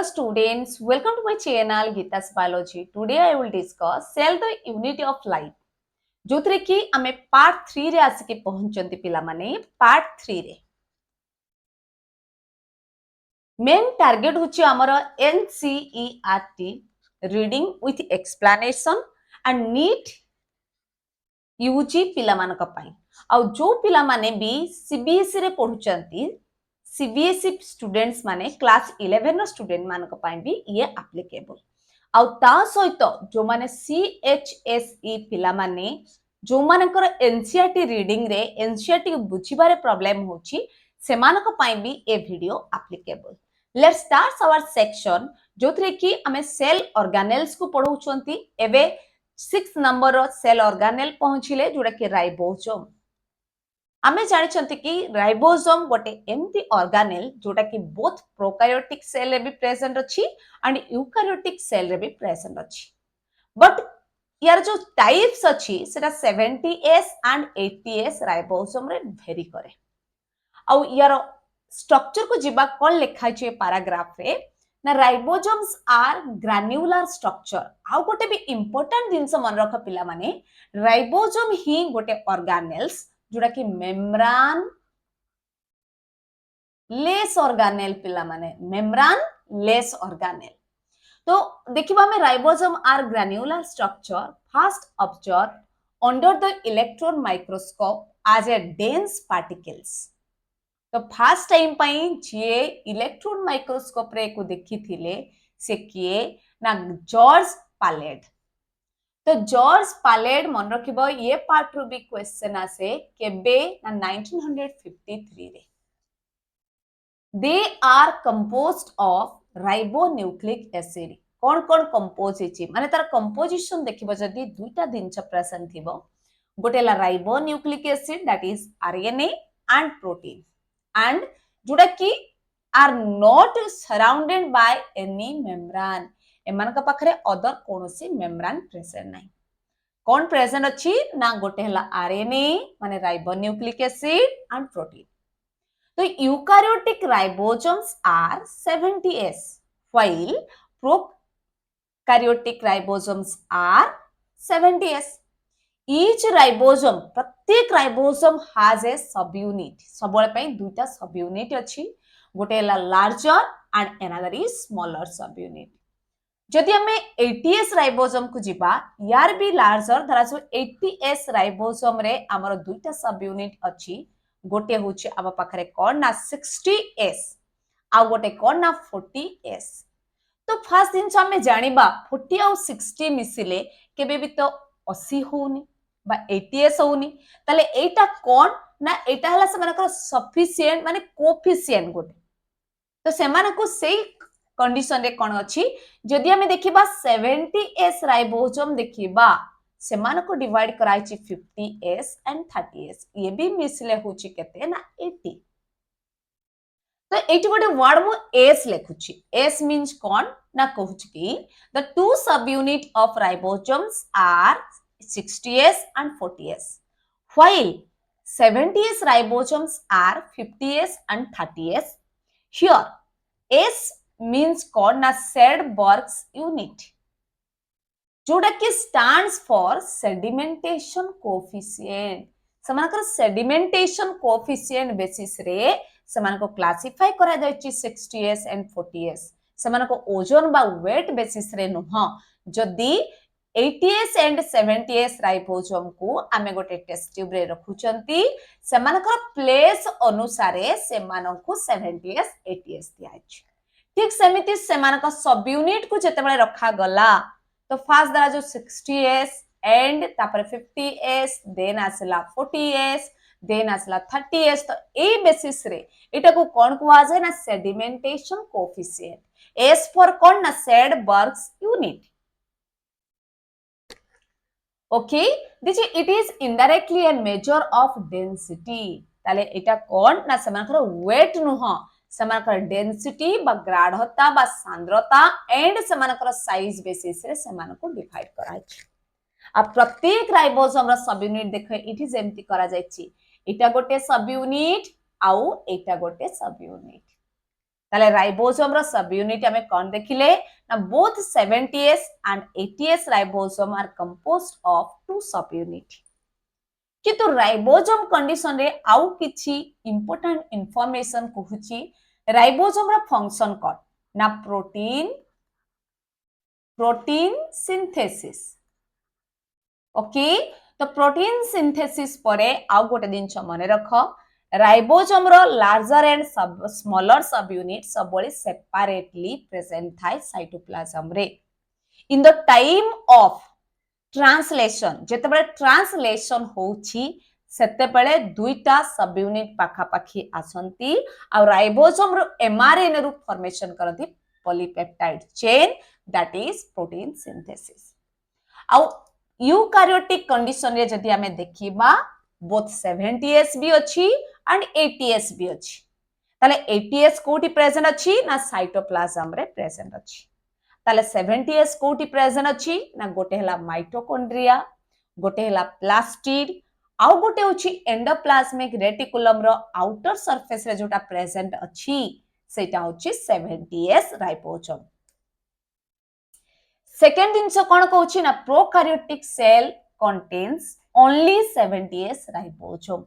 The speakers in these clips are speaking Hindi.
Hello students, welcome to my channel Gita's Biology. Today I will discuss cell the unit of life. जोथरे कि आमे पार्ट 3 रे आसिके पहुंचंती पिला माने पार्ट 3 रे मेन टार्गेट होची हमर NCERT reading with explanation and NEET UG पिला मानक पई आ जो पिला माने भी सीबीएसई रे पढुचंती सीबीएसई स्टूडेंट्स माने क्लास 11 रो स्टूडेंट मानक पई भी ये एप्लीकेबल आ ता सहित जो माने सीएचएसई पिला माने जो मानकर एनसीईआरटी रीडिंग रे एनसीईआरटी बुझिबारे प्रॉब्लम होची सेमानक पई भी ए video applicable let's start our section जोथरे कि हमें सेल ऑर्गेनेल्स को पढौचंती एबे 6 नंबर रो सेल ऑर्गेनेल पहुंचिले जोडा कि राइबोसोम आमे जानिछंती कि राइबोसोम गोटे एमती ऑर्गेनेल जोटा कि बोथ प्रोकार्योटिक सेल रे भी प्रेजेंट अछि एंड यूकार्योटिक सेल रे भी प्रेजेंट अछि बट यार जो टाइप्स अछि सेटा 70s एंड 80s राइबोसोम रे वेरी करे आ यार स्ट्रक्चर को जिबा कोन लिखाइ छै पैराग्राफ रे ना राइबोसोम्स आर ग्रान्युलर स्ट्रक्चर आ गोटे भी इंपोर्टेंट जिंस मन रख पिला माने राइबोसोम ही गोटे ऑर्गेनेल्स जोड़ा कि मेम्ब्रान लेस ऑर्गेनेल पिला माने मेम्ब्रान लेस ऑर्गेनेल तो देखिबा में ribosome are granular structure first observe under the electron microscope as a dense particles तो फर्स्ट टाइम पई जे इलेक्ट्रॉन माइक्रोस्कोप रे को देखि थिले से किए ना जॉर्ज पालेट तो जॉर्ज पालेट मन रखिबो ये पार्ट रू भी क्वेश्चन आसे केबे ना 1953 रे they are composed of ribonucleic acid कोन कोन कंपोज हेची माने तार कंपोजिशन देखिबो जदी दुईटा दिनच प्रेजेंट थिबो गोटेला ribonucleic acid that is RNA and protein and जोडा कि are not surrounded by any membrane एमान का पाखरे अदर कोनोसी मेम्ब्रेन प्रेजेंट नाही कोन प्रेजेंट अछि ना गोटे हला आरएनए माने राइबोन्यूक्लिक एसिड एंड प्रोटीन तो eukaryotic ribosomes are 70s while prokaryotic ribosomes are 70s each ribosome प्रत्येक राइबोसोम has a subunit सबले पई दुटा सबयूनिट अछि गोटे हला larger and another is smaller subunit जदि हमें 80s राइबोसोम को जिबा यार भी लार्जर धरा सो 80s राइबोसोम रे हमर दुईटा सब यूनिट अछि गोटे होछि आबा पाखरे कोन ना 60s आ गोटे कोन ना 40s तो फर्स्ट दिन हमें जानिबा 40 और 60 मिसिले केबे भी तो 80 होनी बा 80s होनी ताले एटा कोन ना एटा हला से मानकर सफिशिएंट माने कोफिशिएंट गोटे तो से मानको सेई कंडीशन रे कोन अछि जदि हमें देखिबा 70s राइबोसोम देखिबा से मानको डिवाइड कराई छि 50s एंड 30s ये भी मिसले होछि केते ना 80 तो एटी गोटे वर्ड मु s लेखुछि s मींस कोन ना कहूछि कि द टू सब unit of ribosomes are 60s and 40s while 70s ribosomes are 50s and 30s here s means called na Sedberg's unit जोड़ा कि stands for sedimentation coefficient समानकर sedimentation coefficient basis रे समानको क्लासिफाई करा जायछि 60s and 40s समानको ओजन बा वेट बेसिस रे नुह जदी 80s and 70s राइबोसोम को आमे गोटे टेस्ट ट्यूब रे रखुचंती समानकर प्लेस अनुसारे समानको 70s 80s दियाछि ठीक सेमिति समानकर सब यूनिट को जतेबेले रखा गला तो फर्स्ट दरा जो 60s एंड तापर 50s देन आसला 40s देन आसला 30s तो ए बेसिस रे एटा को कोन कुआ जाय ना सेडिमेंटेशन कोएफिशिएंट एस फॉर कोन ना सेडबर्ग्स unit okay this it is indirectly a measure of density ताले एटा कोन ना समानकर वेट नुह समानकर डेंसिटी बा गाढ़ता बा सांद्रता एंड समानकर साइज बेसिस रे समानको डिवाइड करा छै आ प्रत्येक राइबोसोम रा सब यूनिट देखे इट इज एम्ति करा जायछि एटा गोटे सब यूनिट आउ एटा गोटे सब यूनिट ताले राइबोसोम रो सब यूनिट हमें कौन देखिले ना both 70s and 80s ribosome are composed of two सब यूनिट किंतु राइबोसोम कंडीशन रे आउ किछि इंपोर्टेंट इंफॉर्मेशन कहूची राइबोसोम रो फंक्शन कोन ना प्रोटीन सिंथेसिस ओके तो प्रोटीन सिंथेसिस परे आउ गोटे जिंस मने रख राइबोसोम रो larger and smaller sub unit सबले सेपरेटली प्रेजेंट थाय साइटोप्लाज्म रे in the time of translation जेतेबेले ट्रांसलेशन होउची सेतेबेले दुईटा सब यूनिट पाखा पाखी आसंती आ राइबोसोम रो एमआरएनए रू फॉर्मेशन करती polypeptide chain that is protein synthesis आ यूकारियोटिक कंडीशन रे जदी हमें देखिबा बोथ 70s भी अछि एंड 80s भी अछि ताले 80s कोठी प्रेजेंट अछि ना साइटोप्लाज्म रे प्रेजेंट अछि ताले 70s कोठी प्रेजेंट अछि ना गोटे हला माइटोकॉन्ड्रिया गोटे हला प्लास्टिड आउ गोटे अछि एंडोप्लाज्मिक रेटिकुलम रो आउटर सरफेस रे जोटा प्रेजेंट अछि सेटा अछि 70s राइबोसोम सेकेंड जिंस कोन कहउछि ना prokaryotic cell contains only 70s ribosome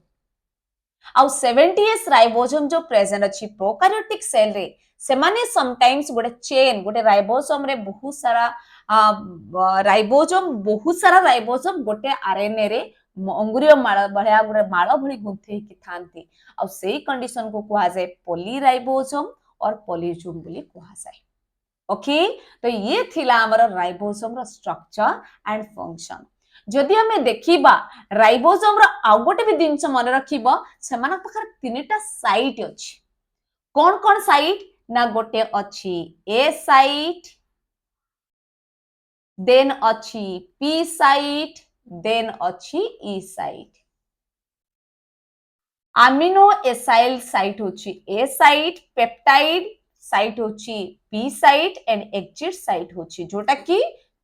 आउ 70s राइबोसोम जो प्रेजेंट अछि प्रोकैरियोटिक सेल रे से माने समटाइम्स गोटे चेन गोटे राइबोसोम रे बहुत सारा राइबोसोम गोटे आरएनए रे अंगुरीय माळ बढिया गोटे माळ भଳି गुंथे कि थांती आ सेही कंडीशन को कहा जाय पॉलीराइबोसोम और पॉलीजोम बोली कहा जाय ओके तो ये थिला हमर राइबोसोम रो स्ट्रक्चर एंड फंक्शन जदि हमें देखिबा राइबोसोम रो आ गोटे भी जिंस मन रखिबो सेमान पखर तीनटा साइट अछि कोन कोन साइट ना गोटे अछि ए साइट देन अछि पी साइट देन अछि ई साइट अमीनो एसाइल साइट होची ए साइट पेप्टाइड साइट होची P site and exit site होची जोटा कि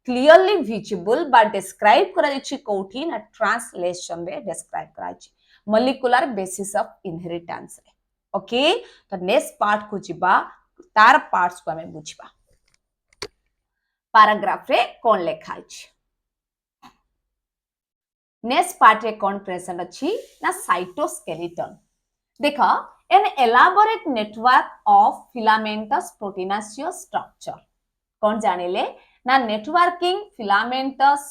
क्लियरली विजिबल बा डिस्क्राइब करा जायछि कोठी ना ट्रांसलेशन रे डिस्क्राइब करा जायछि मॉलिक्यूलर बेसिस ऑफ इनहेरिटेंस रे ओके तो नेक्स्ट पार्ट को जिबा तार पार्ट्स को हमें बुझबा पैराग्राफ रे कोन लेखा अछि नेक्स्ट पार्ट रे कोन प्रेजेंट अछि ना साइटोस्केलेटन देखो an elaborate network of filamentous proteinaceous structure कौन जानिले ना networking filamentous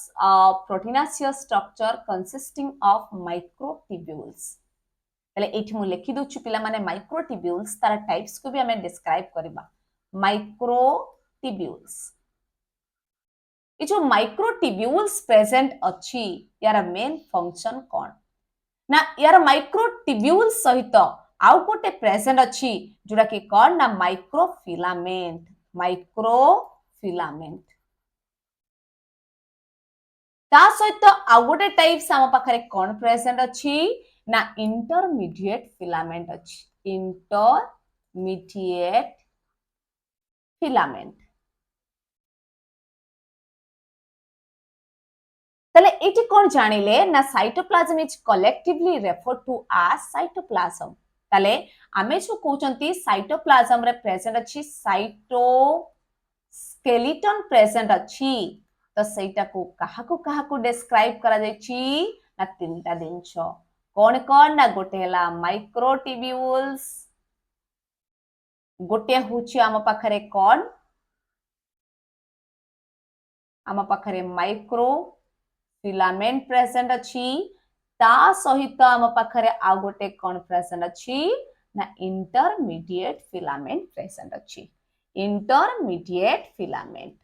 proteinaceous structure consisting of microtubules तले एठी मु लिखि दोछु पिला माने microtubules तार टाइप्स को भी हमें डिस्क्राइब करबा microtubules ये जो microtubules प्रेजेंट अछि यार मेन फंक्शन कोन ना यार माइक्रोट्यूब्यूल सहित आउ गोटे प्रेजेंट अछि जोटा कि कोन ना माइक्रोफिलामेंट ता सहित आउ गोटे टाइप्स हम पाखरे कोन प्रेजेंट अछि ना इंटरमीडिएट फिलामेंट अछि इंटरमीडिएट फिलामेंट तले एटी कोन जानिले ना cytoplasm is collectively referred to as cytoplasm तले आमे जो कहउचंती साइटोप्लाज्म रे प्रेजेंट अछि साइटोस्केलेटन प्रेजेंट अछि तो सेटा को कहा को डिस्क्राइब करा जायछि ना तीनटा दिनछ कोन कोन ना गोटे हला माइक्रोट्यूब्यूल्स गोटे होछि आम पाखरे कोन आम पाखरे माइक्रो फिलामेंट प्रेजेंट अछि ता सहित आम पाखरे आ गोटे कोन प्रेजेंट अछि ना इंटरमीडिएट फिलामेंट प्रेजेंट अछि इंटरमीडिएट फिलामेंट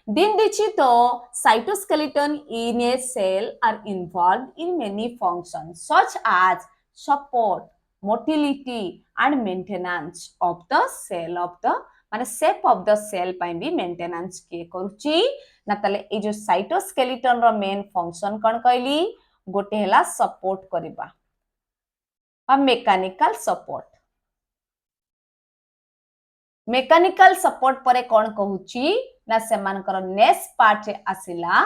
दिन दिछि तो cytoskeleton in a cell are involved in many functions such as support motility and maintenance of the cell of the माने शेप ऑफ द सेल पई भी मेंटेनेंस के करूची ना तले ए जो साइटोस्केलेटन रो मेन फंक्शन कोन कहली गोटे हला सपोर्ट करबा आ मेकानिकल सपोर्ट परे कोन कहूची ना सेमानकर नेक्स्ट पार्ट रे आसिला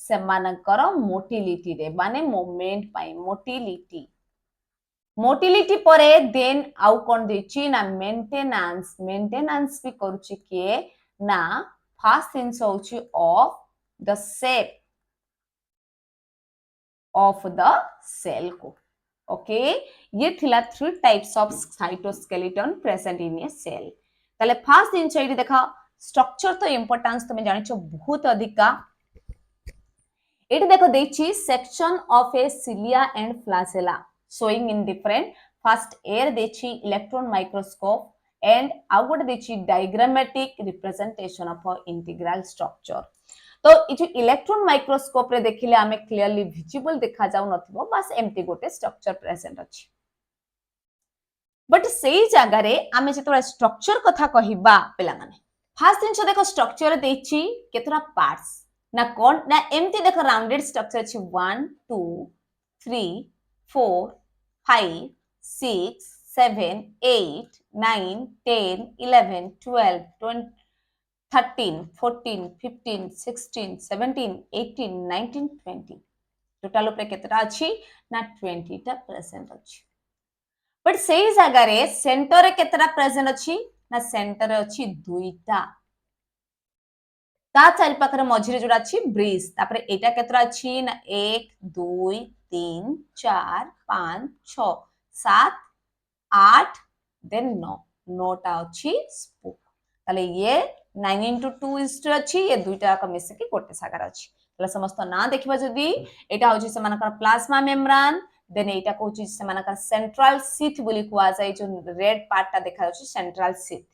सेमानकर मोटिलिटी रे माने मूवमेंट पई मोटिलिटी मोटिलिटी परे देन आउ कोन देछि ना मेंटेनेंस भी करूछि के ना फर्स्ट थिंग्स होछि of the shape of the cell को ओके ये थिला three types of cytoskeleton present in a cell ताले फर्स्ट दिन एठी देखा स्ट्रक्चर तो इंपोर्टेंस तुम जानिछो बहुत अधिका एठी देखो देछि section of a cilia and flagella showing in different first air देछि इलेक्ट्रॉन माइक्रोस्कोप एंड आउ गोटे देछि diagrammatic representation of integral structure तो ये इलेक्ट्रॉन माइक्रोस्कोप रे देखिले आमे क्लियरली विजिबल देखा जाउ नथिबो बस एम्ति गोटे स्ट्रक्चर प्रेजेंट अछि बट सेही जगह रे आमे जेतोरा स्ट्रक्चर कथा कहिबा पिला माने फर्स्ट दिन देखो स्ट्रक्चर देछि केतरा पार्ट्स ना कोन ना एम्ति देखो राउंडेड स्ट्रक्चर अछि 1 2 3 4 5 6 7 8 9 10 11 12 20 13 14 15 16 17 18 19 20 टोटल ऊपर केतरा अछि ना 20 टा प्रेजेंट अछि बट सेही जगह रे सेंटर रे केतरा प्रेजेंट अछि ना सेंटर रे अछि दुईटा ता चारि पाखरे मझिरे जोड़ा अछि ब्रिज तापरे एटा केतरा अछि ना 1 2 3 4 5 6 7 8 देन 9 9टा अछि स्पूक ताले ये 9 into 2 is to अछि ये दुईटा का मिसे के गोटे सागर अछि ताले समस्त ना देखिबा जदी एटा होछि समानकर प्लाज्मा मेम्ब्रेन देन एटा कोछि समानकर सेंट्रल शीथ बोली कुआ जाय जो रेड पार्ट ता देखा जाछि सेंट्रल शीथ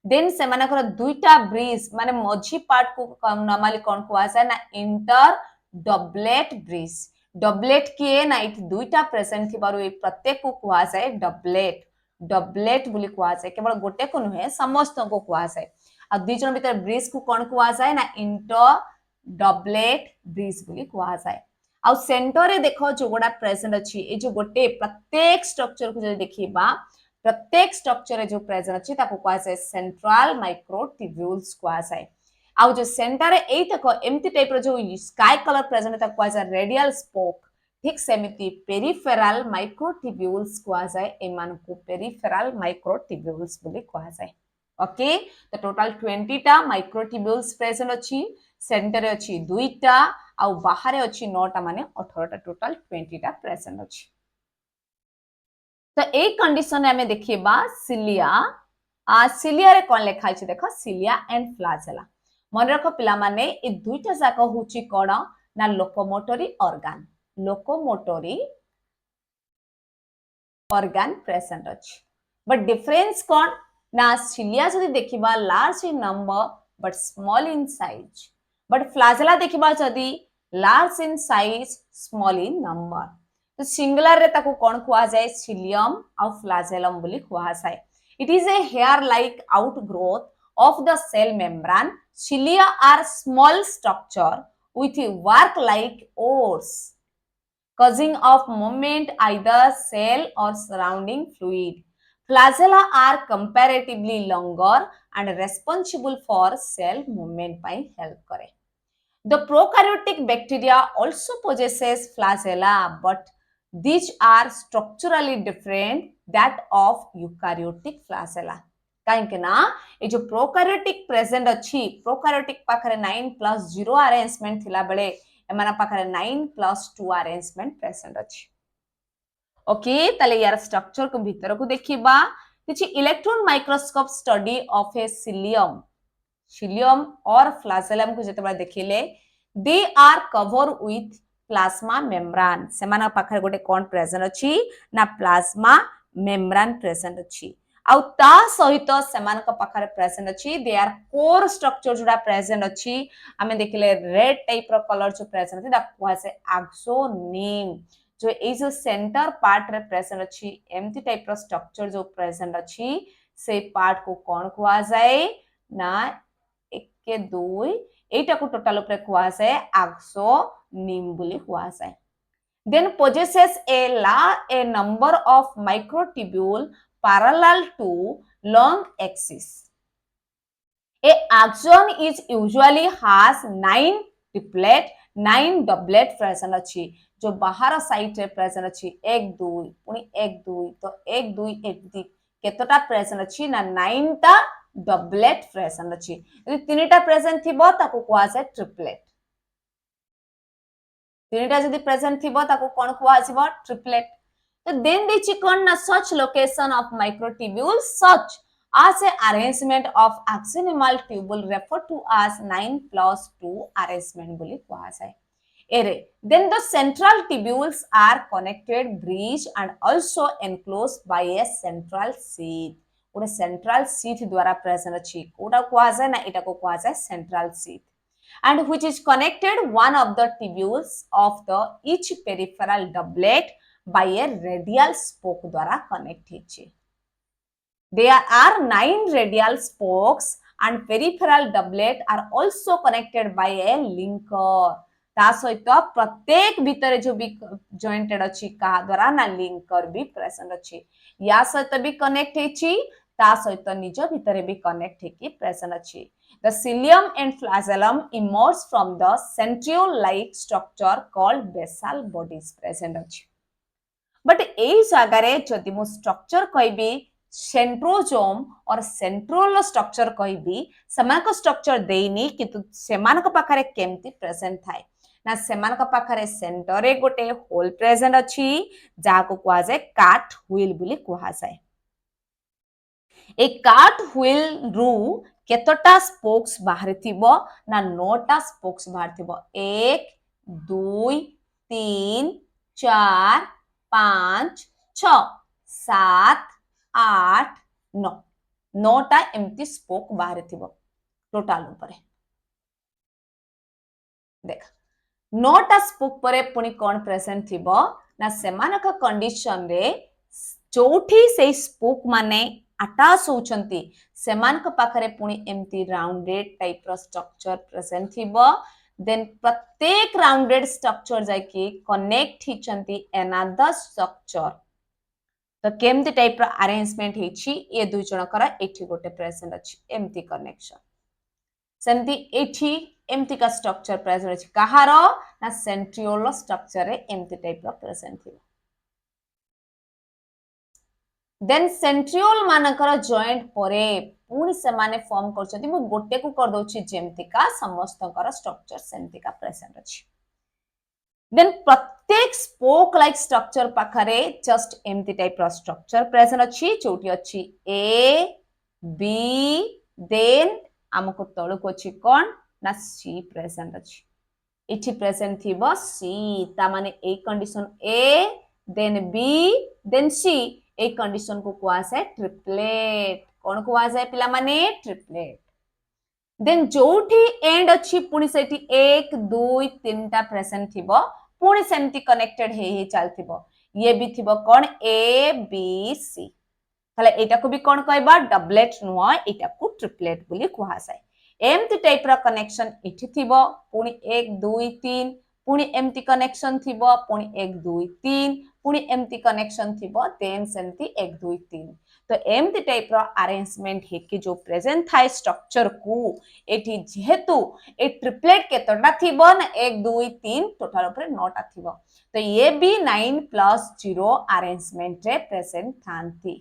देन सेमानकर दुईटा ब्रिज माने मझी पार्ट को नॉर्मली कोन कुआ जाय ना इंटर डबलेट ब्रिज डबलेट किए ना इट दुईटा प्रेजेंट थिबारु ए प्रत्येक को कुआ जाय डबलेट डबलेट बोली कुआ जाय केवल गोटे को नहे समस्त को कुआ जाय आ दुई जन भीतर ब्रिज को कोन कुआ जाय ना इंटर डबलेट ब्रिज बोली कुआ जाय आ सेंटर रे देखो जो गोडा प्रेजेंट अछि ए जो गोटे प्रत्येक स्ट्रक्चर को जे देखिबा प्रत्येक स्ट्रक्चर रे जो प्रेजेंट अछि ताको कुआ जाय सेंट्रल माइक्रोट्यूब्यूल्स कुआ जाय आ जो सेंटर रे एई तक एम्ति टाइप रो जो स्काई कलर प्रेजेंट ताको कुआ जाय रेडियल स्पोक ठीक सेमिति पेरिफेरल माइक्रोट्यूब्यूल्स कुआ जाय एमान को पेरिफेरल माइक्रोट्यूब्यूल्स बोली कुआ जाय ओके तो टोटल 20 टा माइक्रोट्यूब्यूल्स प्रेजेंट अछि सेंटर रे अछि दुईटा आ बाहर अछि 9 टा माने 18 टा टोटल 20 टा प्रेजेंट अछि तो ए कंडीशन हमें देखिबा सिलिया सिलिया रे कोन लेखा अछि देखो सिलिया एंड फ्लैजेला मन रखो पिला माने ए दुईटा जाक होची कोन ना लोकोमोटरी ऑर्गन प्रेजेंट अछि बट डिफरेंस कोन ना सिलिया जदी देखिबा large in number but small in size but flagella देखिबा जदी large in size small in number तो सिंगुलर रे ताको कोन कुआ जाय सिलियम और फ्लैजेलम बोली कुआ जाय it is a hair like outgrowth of the cell membrane cilia are small structure with work like oars causing of movement either cell or surrounding fluid flagella are comparatively longer and responsible for cell movement by help करे the prokaryotic bacteria also possesses flagella but these are structurally different that of eukaryotic flagella कहीं ना ये जो प्रोकैरियोटिक प्रेजेंट अछि प्रोकैरियोटिक पाखरे 9 + 0 अरेंजमेंट थिला बेले एमाना पाखरे 9 + 2 अरेंजमेंट प्रेजेंट अछि ओके तले यार स्ट्रक्चर को भीतर को देखिबा किछि electron microscope study of a cilium और फ्लैजेलम को जतबा देखिले they are covered with plasma membrane सेमाना पाखरे गोटे कोन प्रेजेंट अछि ना प्लाज्मा मेम्ब्रेन प्रेजेंट अछि आउ ता सहित सेमान का पाखरे प्रेजेंट अछि दे आर कोर स्ट्रक्चर जुडा प्रेजेंट अछि हमें देखिले रेड टाइप रो कलर जो प्रेजेंट अछि दैट वाज एक्सोनिम जो ए जो सेंटर पार्ट रे प्रेजेंट अछि एम्ति टाइप रो स्ट्रक्चर जो प्रेजेंट अछि से पार्ट को कोन कुआ जाय ना 1 के 2 एटा को टोटल ऊपर कुआ जाय एक्सोनिम बोली कुआ जाय then possesses a number of microtubule parallel to long axis. A axon is usually has 9 triplet nine doublet present अच्छी जो बाहर साइड रे प्रेजेंट अच्छी एक दुई पुणी एक दुई तो एक दुई एमती केतोटा प्रेजेंट अच्छी ना 9 टा डबलेट प्रेजेंट अच्छी यदि तीनटा प्रेजेंट थिबो ताको कुआ जाय ट्रिपलेट तीनटा जदि प्रेजेंट थिबो ताको कोन कुआ जिवो ट्रिपलेट तो देन देछि कोन ना such location of microtubules such as a arrangement of axonal tubule refer to as 9+2 arrangement बोली कुआ जाय array then the central tubules are connected bridge and also enclosed by a central sheath ଗୋଟେ central sheath द्वारा प्रेजेंट अछि कोटा कुआ जाय ना एटा को कुआ जाय central sheath and which is connected one of the tubules of the each peripheral doublet by a radial spoke द्वारा connect ହେଇଛି there are 9 radial spokes and peripheral doublet are also connected by a linker ता सहित प्रत्येक भितरे जो भी जॉइंटेड अछि का द्वारा ना लिंकर भी प्रेजेंट अछि या सहित भी कनेक्ट हेछि ता सहित निज भितरे भी कनेक्ट हेकि प्रेजेंट अछि the cilium and flagellum emerge from the centriole like structure called basal bodies present अछि बट एई जागारे जदि मो स्ट्रक्चर कहबी सेंट्रोजोम और सेंट्रोल स्ट्रक्चर कहबी समान स्ट्रक्चर देइनी किंतु सेमान पाखरे केमती प्रेजेंट थाए ना सेमान पाखरे सेंटर रे गोटे होल प्रेजेंट अछि जाको कुआ जाय काट व्हील बोली कुआ जाय ए काट व्हील रु केतोटा स्पोक्स बाहर थिबो ना 9टा स्पोक्स बाहर थिबो 1 2 3 4 5 6 7 8 9 9टा एम्प्टी स्पोक बाहर थिबो टोटल ऊपर देख 9टा स्पोक परे पुनी कोन प्रेजेंट थिबो ना सेमानक कंडीशन रे चौठी से स्पोक माने अटैच होचंती सेमान को पाखरे पुनी एम्प्टी राउंडेड टाइप रो स्ट्रक्चर प्रेजेंट थिबो देन प्रत्येक राउंडेड स्ट्रक्चर जाकी कनेक्ट हिचंती अनदर स्ट्रक्चर तो केमती टाइप रो अरेंजमेंट हेछि ए दुई जण करा एठी गोटे प्रेजेंट अछि एम्प्टी कनेक्शन सेमती एठी एम्प्टी का स्ट्रक्चर प्रेजेंट अछि कहारो ना सेंट्रियोल स्ट्रक्चर रे एम्प्टी टाइप रो प्रेजेंट थिबो देन सेंट्रियोल मानकर जॉइंट परे पुनी से माने फॉर्म करछथि मु गोटे को कर दोछि जेमतिका समस्तकर स्ट्रक्चर सेमतिका प्रेजेंट अछि देन प्रत्येक स्पोक लाइक स्ट्रक्चर पाखरे जस्ट एम्प्टी टाइप रो स्ट्रक्चर प्रेजेंट अछि चोटी अछि ए बी देन हमको तळु को अछि कोन ना सी प्रेजेंट अछि इठी प्रेजेंट थिबो सी ता माने A condition A then B then C A condition को कुआ जाय ट्रिपलेट कोन कुआ जाय पिला माने ट्रिपलेट देन जोठी एंड अछि पुनी सेठी 1 2 3 टा प्रेजेंट थिबो पुनी सेमती कनेक्टेड हे चलथिबो ये भी थिबो कोन ए बी सी ताले एटा को भी कोन कहबा डबलेट नुआ एटा को ट्रिपलेट बोली कुआ जाय एम्प्टी टाइप रा कनेक्शन इठी थिबो पुनी 1 2 3 पुनी एम्प्टी कनेक्शन थिबो पुनी 1 2 3 पुनी एम्प्टी कनेक्शन थिबो देन सेमती 1 2 3 तो एम्प्टी टाइप रा अरेंजमेंट हे कि जो प्रेजेंट थाई स्ट्रक्चर को एठी जेहेतु ए ट्रिपलेट केतोटा थिबो ना 1 2 3 टोटल ऊपर 9 टा थिबो तो ये भी 9+0 अरेंजमेंट रे प्रेजेंट थांती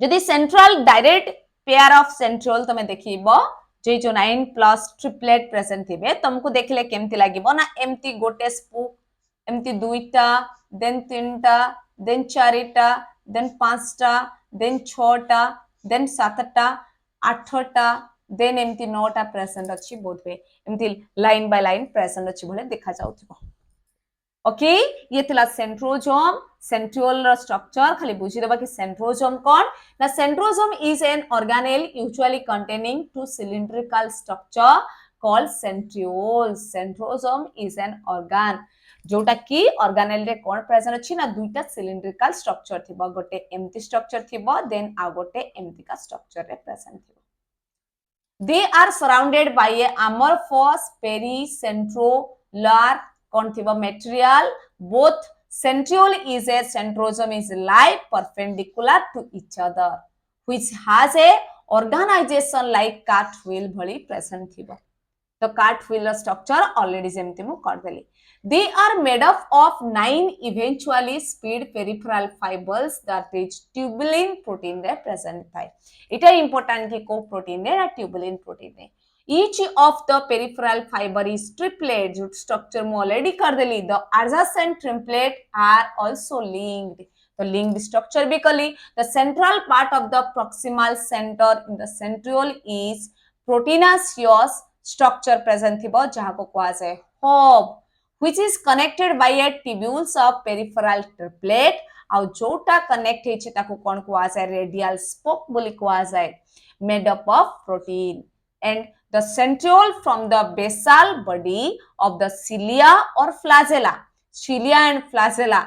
जदि central direct pair of central तमे देखिबो जे जो 9 प्लस ट्रिपलेट प्रेजेंट थिबे तुमको देखले केमती लागिबो ना एम्प्टी गोटे स्पूक एम्प्टी दुईटा देन तीनटा देन चारिटा देन पांचटा देन छटा देन सातटा आठटा देन एम्प्टी नौटा प्रेजेंट अछि बोधवे empty line by line present अछि भले देखा जाउथिबो ओके ये थिला सेंट्रोजोम सेंट्रियोल रो स्ट्रक्चर खाली बुझी देबा कि सेंट्रोजोम कोन ना centrosome is an organelle usually containing two cylindrical structure called centrioles centrosome is an organ जोटा की ऑर्गेनेल रे कोन प्रेजेंट अछि ना दुईटा सिलिंड्रिकल स्ट्रक्चर थिबो गोटे एम्प्टी स्ट्रक्चर थिबो देन आ गोटे एम्प्टी का स्ट्रक्चर रे प्रेजेंट थिबो they are surrounded by a amorphous pericentrolar कौन थिबो material both centriole is a centrosome is lie perpendicular to each other which has a organization like cartwheel भली present थिबो तो कार्टविल स्ट्रक्चर ऑलरेडी जेमती मु कर देली they are made up of 9 eventually speed peripheral fibers that is tubulin protein रे present थाए इटा important कि को protein रे ना tubulin protein रे each of the peripheral fiber is triplet जो structure मु already कर देली the adjacent triplet are also linked तो linked structure भी कली the central part of the proximal center in the centriole is proteinaceous structure present थिबो जहाँ को कहा जाए hub which is connected by a tubules of peripheral triplet ଆଉ जोटा connect ହେଇଛି ତାକୁ କଣ କୁହାଯାଏ radial spoke ବୋଲି କୁହାଯାଏ made up of protein and the centriole from the basal body of the cilia or flagella cilia and flagella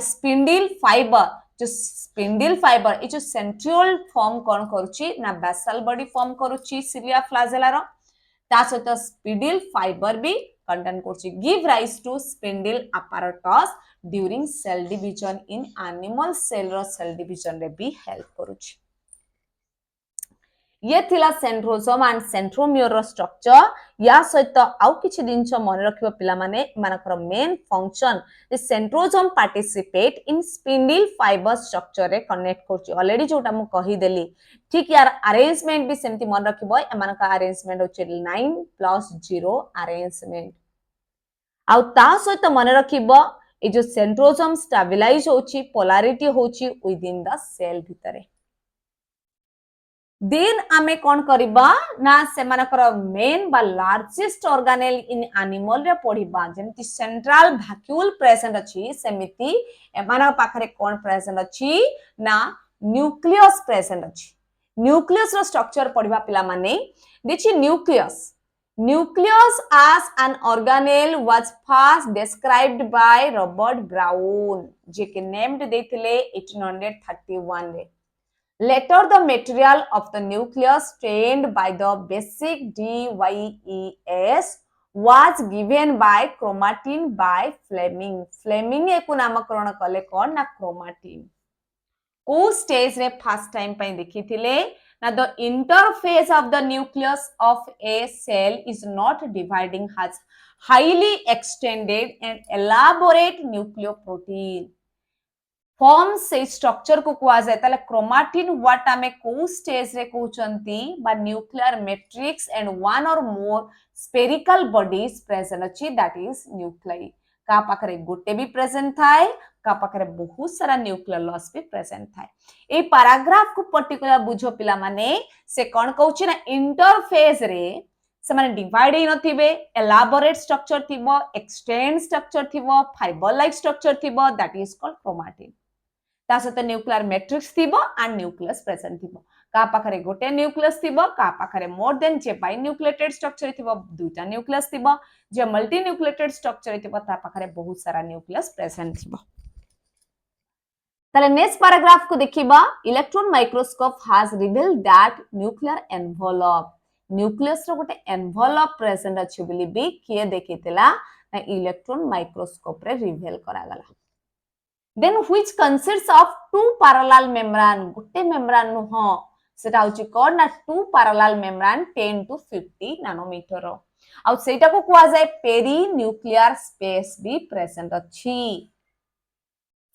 spindle fiber जो spindle fiber ये जो centriole form कौन करुची ना basal body form करुची cilia flagella रो ता सहित spindle fiber भी content କରୁଛି give rise to spindle apparatus during cell division in animal cell ର cell division रे भी help କରୁଛି ये थिला सेंट्रोसोम एंड सेंट्रोमियर रो स्ट्रक्चर या सहित आउ किछि दिनछ मन रखिबो पिला माने मानकर main function the centrosome participate in spindle fibre structure रे कनेक्ट करछि ऑलरेडी जोटा मु कहि देली ठीक यार अरेंजमेंट भी सेमति मन रखिबो एमान का अरेंजमेंट होछि 9+0 अरेंजमेंट आउ ता सहित मन रखिबो ए जो सेंट्रोसोम स्टेबलाइज होछि पोलैरिटी होछि विद इन द सेल भितरे देन आमे कोन करिबा ना से मानकर मेन बा लार्जेस्ट ऑर्गेनेल इन एनिमल रे पढिबा जेमति सेंट्रल वैक्यूल प्रेजेंट अछि सेमिति एमाना पाखरे कोन प्रेजेंट अछि ना न्यूक्लियस प्रेजेंट अछि न्यूक्लियस रो स्ट्रक्चर पढिबा पिला माने देखि nucleus as an organelle was first described by Robert Brown जे के नेम्ड देथिले 1831 रे Later, the material of the nucleus trained by the basic DYES was given by chromatin by Fleming. Fleming एको नामकरण कले कौन ना chromatin. को stage रे first time पे देखी थिले ना the interface of the nucleus of a cell is not dividing has highly extended and elaborate nucleoprotein. Form से स्ट्रक्चर को कुआ जाए ताले क्रोमाटिन व्हाट आमे को स्टेज रे कहउचंती बा न्यूक्लियर मैट्रिक्स एंड वन और मोर स्फेरिकल बॉडीज प्रेजेंट अछि दैट इज न्यूक्लियाई का पाखरे गोटे भी प्रेजेंट थाए का पाखरे बहुत सारा न्यूक्लियर लॉस भी प्रेजेंट थाए ए पैराग्राफ को पर्टिकुलर बुझो पिला माने से कोन कहउची ना इंटरफेस रे से माने डिवाइड हि नथिबे एलाबोरेट स्ट्रक्चर थिबो एक्सटेंड स्ट्रक्चर थिबो फाइबर लाइक स्ट्रक्चर थिबो दैट इज कॉल्ड क्रोमाटिन ता सहित न्यूक्लियर मैट्रिक्स थिबो एंड न्यूक्लियस प्रेजेंट थिबो का पाखरे गोटे न्यूक्लियस थिबो का पाखरे मोर देन जे बाइ न्यूक्लिएटेड स्ट्रक्चर थिबो दुटा न्यूक्लियस थिबो जे मल्टी न्यूक्लिएटेड स्ट्रक्चर थिबो ता पाखरे बहुत सारा न्यूक्लियस प्रेजेंट थिबो ताले नेक्स्ट पैराग्राफ को देखिबा electron microscope has revealed that nuclear envelope nucleus रो गोटे एनवेलप प्रेजेंट अछि बोली भी किए देखितला ना इलेक्ट्रॉन माइक्रोस्कोप रे रिवील करा गला then which consists of two parallel membrane गोटे membrane नु हो सेटा होची कोन ना two parallel membrane 10 to 50 nanometre आ सेटा को कुआ जाय पेरी न्यूक्लियर स्पेस भी प्रेजेंट अछि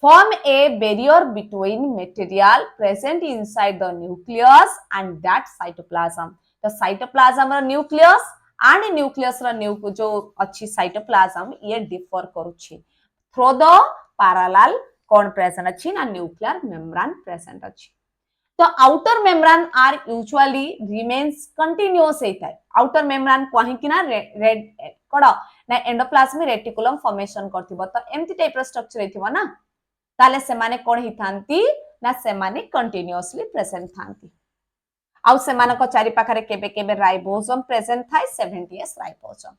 form a barrier between material present inside the nucleus and that cytoplasm the cytoplasm रो nucleus and nucleus रो जो अछि cytoplasm ये डिफर करूछि through the parallel कौन प्रेजेंट अछि ना न्यूक्लियर मेम्ब्रेन प्रेजेंट अछि तो outer membrane are usually remains continuous हेताय आउटर मेम्ब्रेन कहि कि ना रेड कोड ना एंडोप्लाज्मिक रेटिकुलम फॉर्मेशन करथिबो तो एम्ति टाइप रो स्ट्रक्चर हेथिबो ना ताले से माने कोन हिथांती ना से माने कंटीन्यूअसली प्रेजेंट थांती आउ से माने को चारि पाखरे केबे केबे राइबोसोम प्रेजेंट थाय 70s ribosome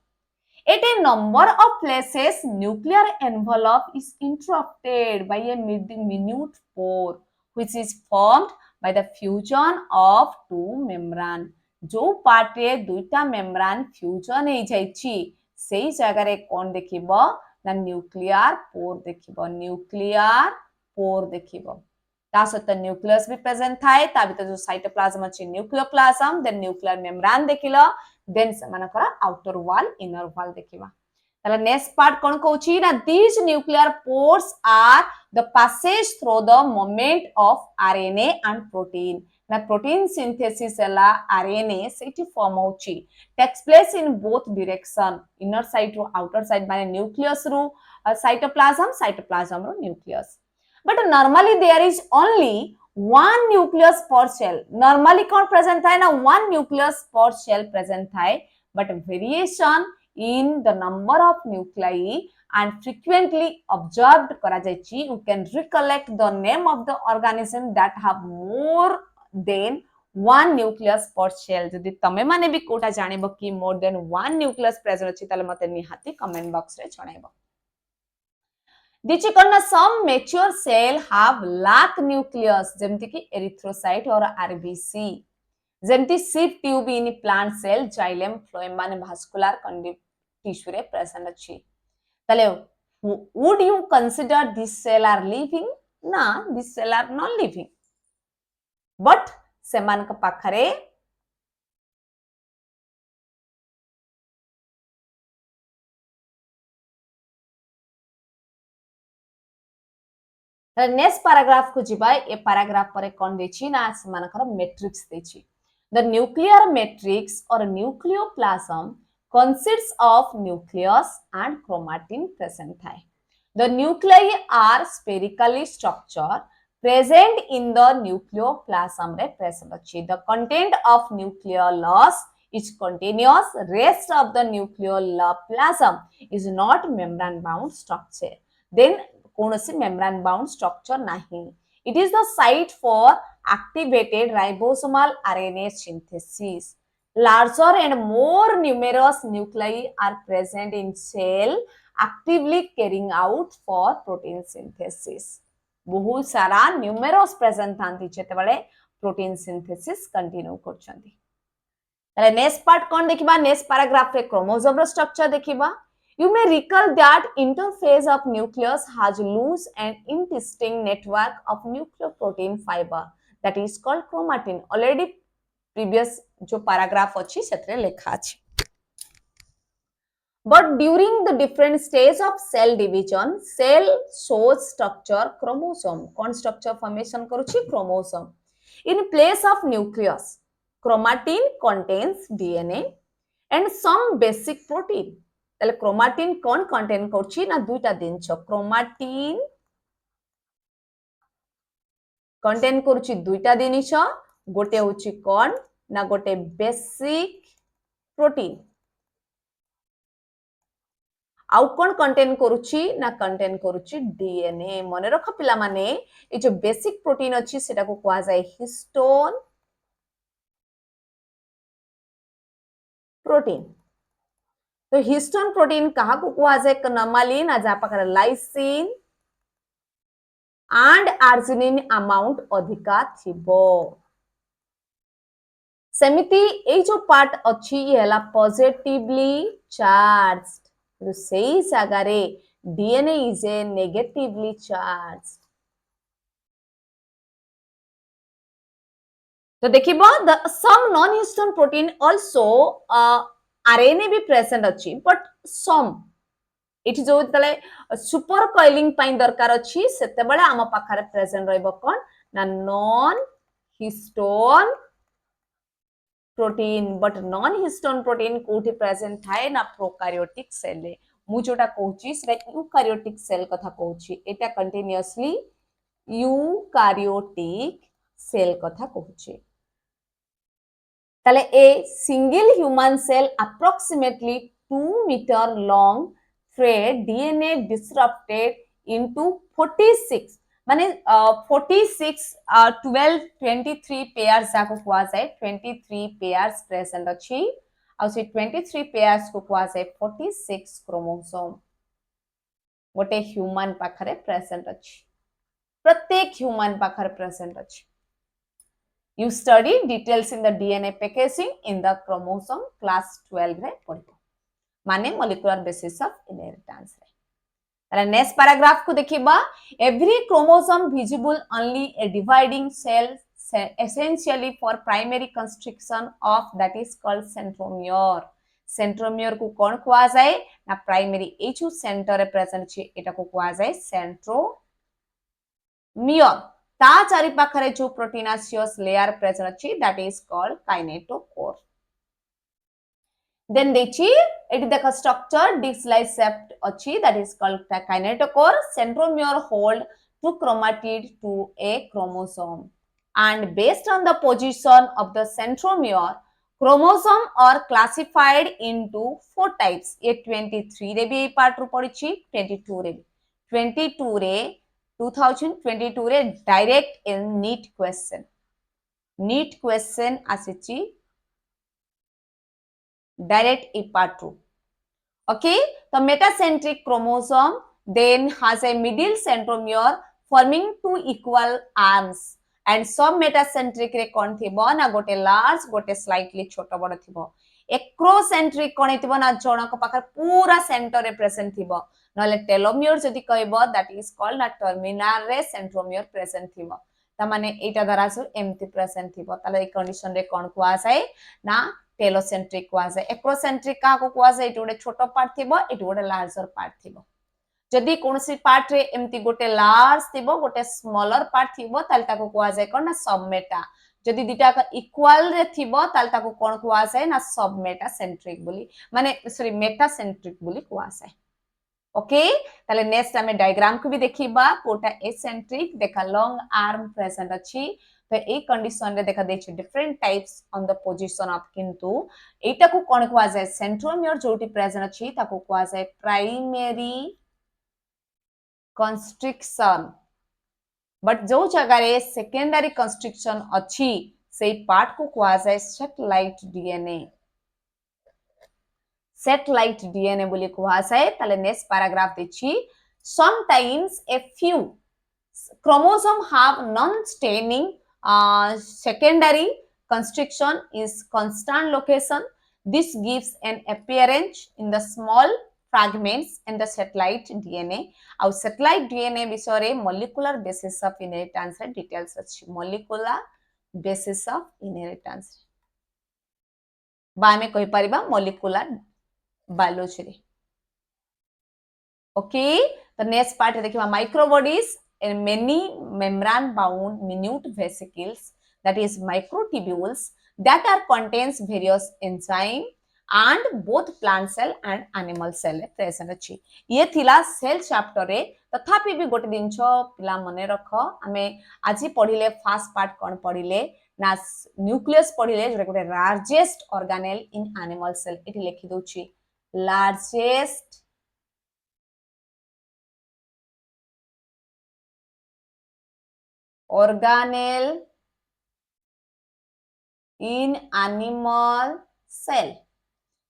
At a number of places, nuclear envelope is interrupted by a minute pore, which is formed by the fusion of two membrane. जो पार्ट रे दुईटा मेम्ब्रेन फ्यूजन हे जाइछि सेही जगह रे कोन देखिबो ना न्यूक्लियर पोर देखिबो न्यूक्लियर पोर देखिबो ता सहित न्यूक्लियस भी प्रेजेंट थाए ता भीतर जो साइटोप्लाज्म अछि न्यूक्लियोप्लाज्म देन न्यूक्लियर मेम्ब्रेन देखिलो देन सेमानकर आउटर वॉल इनर वॉल देखिबा ताले नेक्स्ट पार्ट कोन कहूची ना these nuclear pores are the passage through the movement of RNA and protein na protein synthesis ela RNA Sethi form होची takes place in both direction inner side to outer side माने nucleus ru cytoplasm ru nucleus but normally there is only one nucleus per cell normally kon present थाए ना one nucleus per cell present थाए but variation in the number of nuclei and frequently observed kara jaichi you can recollect the name of the organism that have more than one nucleus per cell jodi tame mane bi kota janibo ki more than one nucleus present achi tale mate nihati comment box re janaibo दिचिकन some mature cell have lack nucleus जेमति कि erythrocyte और RBC जेमति sieve tube in plant cell xylem phloem माने भास्कुलर टिश्यू रे प्रेजेंट अछि तले would you consider this cell are living ना this cell are not living but सेमान का पाखरे नेक्स्ट पैराग्राफ को जिबा ए पैराग्राफ पर कोन देछि ना सेमानकर मैट्रिक्स देछि the nuclear matrix or nucleoplasm consists of nucleus and chromatin present thai the nuclei are spherically structured present in the nucleoplasm re present achi the content of nucleolus is continuous rest of the nucleoplasm is not membrane bound structure then कोनोसी membrane bound structure नहीं it is the site for activated ribosomal RNA synthesis larger and more numerous nuclei are present in cell actively carrying out for protein synthesis बहुत सारा numerous present थांती जेतेबेले protein synthesis continue करछंती ताले नेक्स्ट पार्ट कोन देखिबा नेक्स्ट पैराग्राफ रे क्रोमोसोम रो स्ट्रक्चर देखिबा You may recall that interphase of nucleus has loose and indistinct network of nucleoprotein fiber that is called chromatin. Already previous जो paragraph अच्छी सेत्रे लेखा अच्छी. But during the different stage of cell division, cell shows structure chromosome. कौन structure formation करूची chromosome. In place of nucleus, chromatin contains DNA and some basic protein. ताले क्रोमाटिन कोन कंटेन करछि ना दुईटा दिनछ क्रोमाटिन कंटेन करछि दुईटा दिनिछ गोटे होछि कोन ना गोटे बेसिक प्रोटीन आउ कोन कंटेन करछि ना कंटेन करछि डीएनए मने रख पिला माने ए जो बेसिक प्रोटीन अछि सेटा को कोआ जाय हिस्टोन प्रोटीन तो हिस्टोन प्रोटीन कहा को कुआ जाय नॉर्मली ना जा पाकर लाइसिन एंड आर्जिनिन अमाउंट अधिका थिबो सेमिति ए जो पार्ट अछि ये हला पॉजिटिवली चार्ज्ड तो सेही सागारे DNA is a negatively charged तो देखिबो the some non histone protein also RNA भी प्रेजेंट अछि बट सम इट जो तले सुपर कॉइलिंग पाइन दरकार अछि सेते बेले आम पाखरे प्रेजेंट रहइबो कोन ना non histone protein but non histone protein कोठी प्रेजेंट थाए ना प्रोकैरियोटिक सेल रे मु जोटा कहूची सेटा यूकैरियोटिक सेल कथा कहूची एटा कंटीन्यूअसली यूकैरियोटिक सेल कथा कहूची a single human cell approximately 2 meter long thread DNA disrupted into 46 माने 46 12 23 pairs जाको कुआ जाय 23 pairs present अछि आ से 23 pairs को कुआ जाय 46 क्रोमोसोम गोटे ह्यूमन पाखरे प्रेजेंट अछि प्रत्येक ह्यूमन पाखरे प्रेजेंट अछि You study details in the DNA packaging in the chromosome class 12 रे पढ़िबो माने molecular basis of inheritance रे ताले नेक्स्ट पैराग्राफ को देखिबा every chromosome visible only a dividing cell essentially for primary constriction of that is called centromere. Centromere को कौन कुआ जाए ना प्राइमरी ए जो सेंटर रे प्रेजेंट छी एटा को कुआ जाए सेंट्रोमियर ता चारि पाखरे जो प्रोटीनासियस लेयर प्रेजेंट अछि that is called kinetochore then dechi it the structure disc like shape achi that is called kinetochore centromere hold two chromatid to a chromosome and based on the position of the centromere chromosome are classified into four types ye 23 re bi part ru padichi 22 re 22 re 2022 re direct in NEET question asichi direct e part 2 okay the metacentric chromosome then has a middle centromere forming two equal arms and some metacentric रे कोन थिबो ना गोटे लार्ज गोटे स्लाइटली छोटो बड़ थिबो एक्रोसेंट्रिक कोन थिबो ना जनक पाखर पूरा सेंटर रे प्रेजेंट थिबो नले टेलोमियर जदी कहबो दैट इज कॉल्ड ना टर्मिनल रे सेंट्रोमियर प्रेजेंट थिबो त माने एटा द्वारा सु एमटी प्रेजेंट थिबो ताले ए कंडीशन रे कोन कुआ जाय ना टेलोसेंट्रिक कुआ जाय एक्रोसेंट्रिक का को कुआ जाय एटोडे छोटो पार्ट थिबो एटोडे लार्जर पार्ट थिबो जदी कोनसी पार्ट रे एमती गोटे लार्ज थिबो गोटे स्मॉलर पार्ट थिबो ताल ताको कुआ जाय कोन ना सबमेटा जदी दिटा का इक्वल रे थिबो ताल ताको कोन कुआ जाय ना सबमेटा सेंट्रिक बोली माने सॉरी मेटा सेंट्रिक बोली कुआ जाय ओके ताले नेक्स्ट हमें डायग्राम को भी देखिबा कोटा एसेंट्रिक देखा लॉन्ग आर्म प्रेजेंट अछि तो ए कंडीशन रे देखा देछि different types on the position of किंतु एटा को कोन कुआ जाय सेंट्रोमियर जोटी प्रेजेंट अछि ताको कुआ जाय प्राइमरी कंस्ट्रिक्शन बट जो जगह रे सेकेंडरी कंस्ट्रिक्शन अछि सेई पार्ट को कुआ जाय सैटेलाइट डीएनए बोली कुआ जाय ताले नेक्स्ट पैराग्राफ देछि sometimes a few chromosome have non-staining secondary constriction is constant location this gives an appearance in the small fragments in the satellite DNA और satellite DNA विषय रे molecular basis of inheritance details अछि molecular basis of inheritance बा में कहि परिबा molecular biology रे okay the next part देखिबा microbodies and many membrane bound minute vesicles that is microtubules that are contains various enzyme and both plant cell and animal cell present अछि ये थिला सेल चैप्टर रे तथापि भी गोटे दिनछो पिला मने रखो हमें आजि पढिले फर्स्ट पार्ट कोन पढिले ना न्यूक्लियस पढिले जे गोटे largest organelle in animal cell इति लिखि दोछि largest organelle in animal cell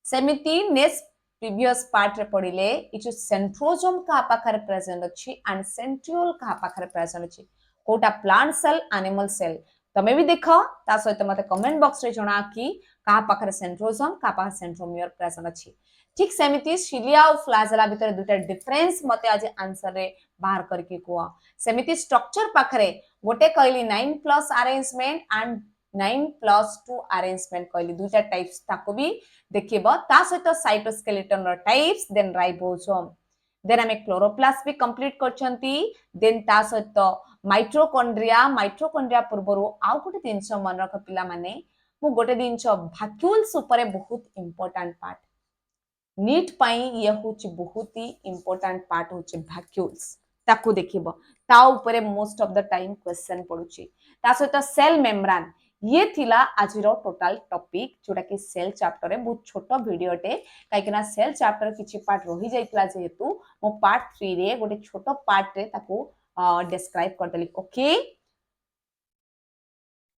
सेमिति नेक्स्ट प्रीवियस पार्ट रे पढिले इ जो सेंट्रोसोम का पाखरे प्रेजेंट अछि एंड सेंट्रियोल का पाखरे प्रेजेंट अछि कोटा प्लांट सेल एनिमल सेल तमे भी देखो ता सहित मते कमेंट बॉक्स रे जणा कि का पाखरे सेंट्रोसोम का पाखरे सेंट्रोमियर प्रेजेंट अछि ठीक सेमिति सिलिया और फ्लैजेला भीतर दुटा डिफरेंस मते आज आंसर रे बाहर करके कोआ सेमिति स्ट्रक्चर पाखरे गोटे कहली 9+ अरेंजमेंट एंड 9+2 अरेंजमेंट कहली दुटा टाइप्स ताको भी देखिबो ता सहित साइटोस्केलेटन रो टाइप्स देन राइबोसोम देन हमें क्लोरोप्लास्ट भी कंप्लीट करछंती देन ता सहित माइटोकॉन्ड्रिया पूर्वरु आउ गोटे दिनस मन रख पिला माने मु गोटे दिनस वैक्यूल्स ऊपर बहुत इंपोर्टेंट पार्ट नीट पाई ये होची बहुत ही इंपोर्टेंट पार्ट होची वैक्यूल्स ताकू देखिबो ता ऊपर most of the time question पडुची ता सहित सेल मेम्ब्रेन ये थिला आजिरो टोटल टॉपिक जोटा कि सेल चैप्टर रे बहुत छोटो वीडियो टे काइकना सेल चैप्टर किछि पार्ट रही जाइतला जेहेतु मो पार्ट 3 रे गोटे छोटो पार्ट रे ताकू डिस्क्राइब कर देली okay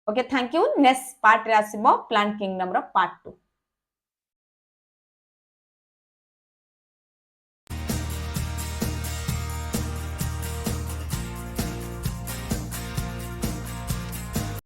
okay thank you next part रे आसीबो प्लांट किंगडम रो पार्ट 2